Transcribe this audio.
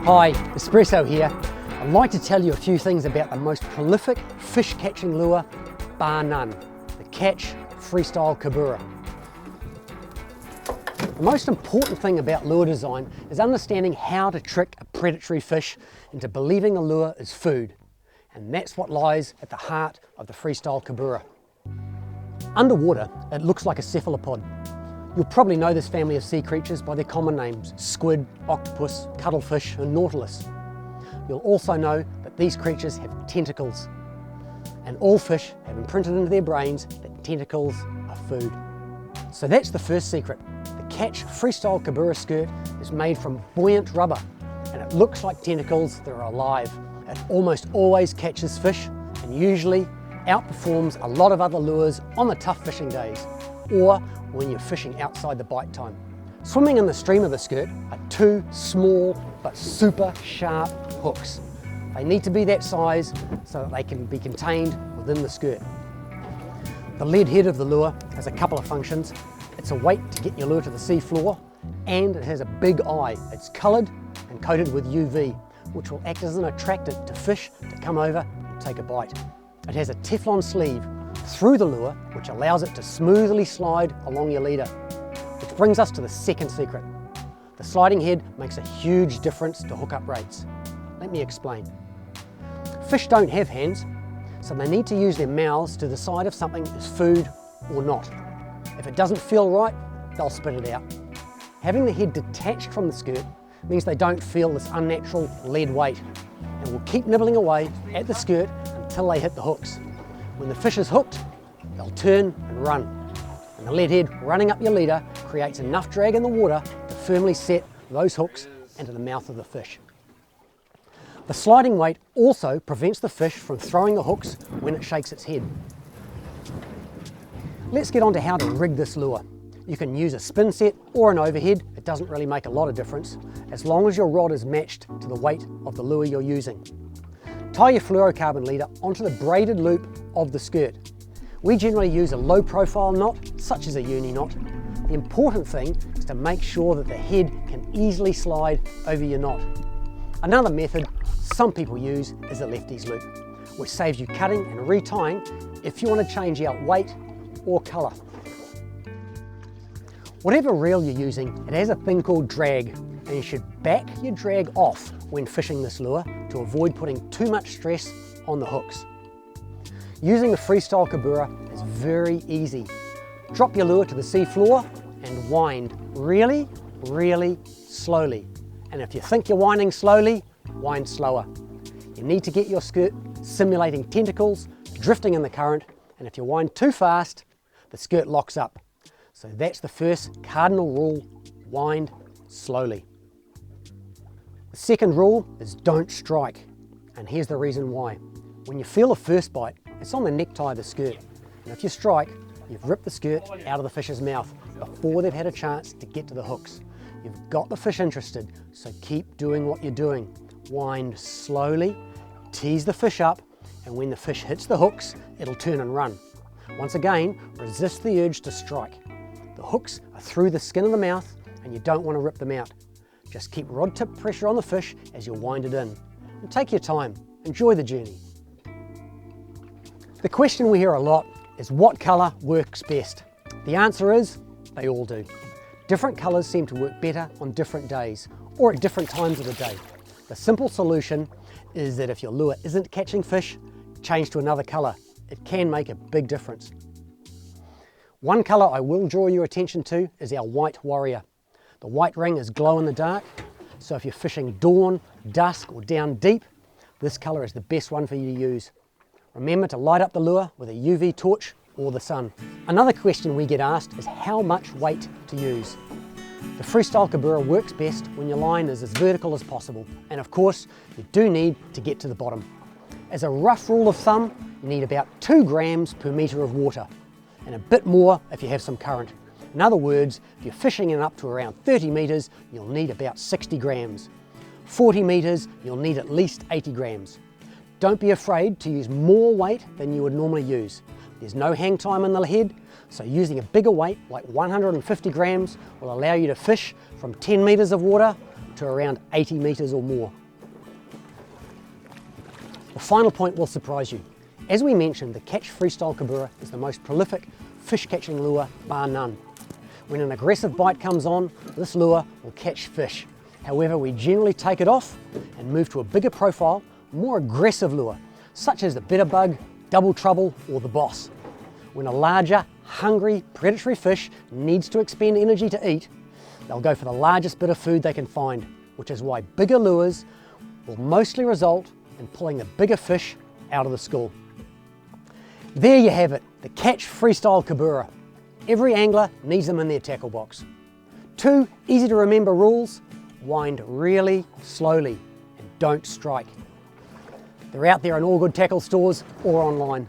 Hi, Espresso here. I'd like to tell you a few things about the most prolific fish catching lure, bar none, the Catch Freestyle Kabura. The most important thing about lure design is understanding how to trick a predatory fish into believing a lure is food. And that's what lies at the heart of the Freestyle Kabura. Underwater, it looks like a cephalopod. You'll probably know this family of sea creatures by their common names: squid, octopus, cuttlefish, and nautilus. You'll also know that these creatures have tentacles. And all fish have imprinted into their brains that tentacles are food. So that's the first secret. The Catch Freestyle Kabura skirt is made from buoyant rubber, and it looks like tentacles that are alive. It almost always catches fish, and usually outperforms a lot of other lures on the tough fishing days, or when you're fishing outside the bite time. Swimming in the stream of the skirt are two small but super sharp hooks. They need to be that size so that they can be contained within the skirt. The lead head of the lure has a couple of functions. It's a weight to get your lure to the sea floor, and it has a big eye. It's coloured and coated with UV, which will act as an attractant to fish to come over and take a bite. It has a Teflon sleeve through the lure, which allows it to smoothly slide along your leader. Which brings us to the second secret. The sliding head makes a huge difference to hookup rates. Let me explain. Fish don't have hands, so they need to use their mouths to decide if something is food or not. If it doesn't feel right, they'll spit it out. Having the head detached from the skirt means they don't feel this unnatural lead weight, and will keep nibbling away at the skirt until they hit the hooks. When the fish is hooked, they'll turn and run. And the lead head running up your leader creates enough drag in the water to firmly set those hooks into the mouth of the fish. The sliding weight also prevents the fish from throwing the hooks when it shakes its head. Let's get on to how to rig this lure. You can use a spin set or an overhead. It doesn't really make a lot of difference, as long as your rod is matched to the weight of the lure you're using. Tie your fluorocarbon leader onto the braided loop of the skirt. We generally use a low profile knot, such as a uni knot. The important thing is to make sure that the head can easily slide over your knot. Another method some people use is a lefty's loop, which saves you cutting and retying if you want to change out weight or colour. Whatever reel you're using, it has a thing called drag, and you should back your drag off when fishing this lure to avoid putting too much stress on the hooks. Using the Freestyle Kabura is very easy. Drop your lure to the sea floor and wind really, really slowly. And if you think you're winding slowly, wind slower. You need to get your skirt simulating tentacles, drifting in the current, and if you wind too fast, the skirt locks up. So that's the first cardinal rule: wind slowly. The second rule is don't strike, and here's the reason why. When you feel the first bite, it's on the necktie of the skirt, and if you strike, you've ripped the skirt out of the fish's mouth before they've had a chance to get to the hooks. You've got the fish interested, so keep doing what you're doing. Wind slowly, tease the fish up, and when the fish hits the hooks, it'll turn and run. Once again, resist the urge to strike. The hooks are through the skin of the mouth, and you don't want to rip them out. Just keep rod tip pressure on the fish as you wind it in. And take your time, enjoy the journey. The question we hear a lot is, what colour works best? The answer is, they all do. Different colours seem to work better on different days, or at different times of the day. The simple solution is that if your lure isn't catching fish, change to another colour. It can make a big difference. One colour I will draw your attention to is our white warrior. The white ring is glow in the dark, so if you're fishing dawn, dusk, or down deep, this colour is the best one for you to use. Remember to light up the lure with a UV torch or the sun. Another question we get asked is how much weight to use. The Freestyle Kabura works best when your line is as vertical as possible, and of course you do need to get to the bottom. As a rough rule of thumb, you need about 2 grams per metre of water, and a bit more if you have some current. In other words, if you're fishing in up to around 30 metres, you'll need about 60 grams. 40 metres, you'll need at least 80 grams. Don't be afraid to use more weight than you would normally use. There's no hang time in the head, so using a bigger weight like 150 grams will allow you to fish from 10 metres of water to around 80 metres or more. The final point will surprise you. As we mentioned, the Catch Freestyle Kabura is the most prolific fish catching lure, bar none. When an aggressive bite comes on, this lure will catch fish. However, we generally take it off and move to a bigger profile, more aggressive lure, such as the better bug, double trouble, or the boss. When a larger, hungry, predatory fish needs to expend energy to eat, they'll go for the largest bit of food they can find, which is why bigger lures will mostly result in pulling the bigger fish out of the school. There you have it, the Catch Freestyle Kabura. Every angler needs them in their tackle box. 2 easy to remember rules: wind really slowly and don't strike. They're out there in all good tackle stores or online.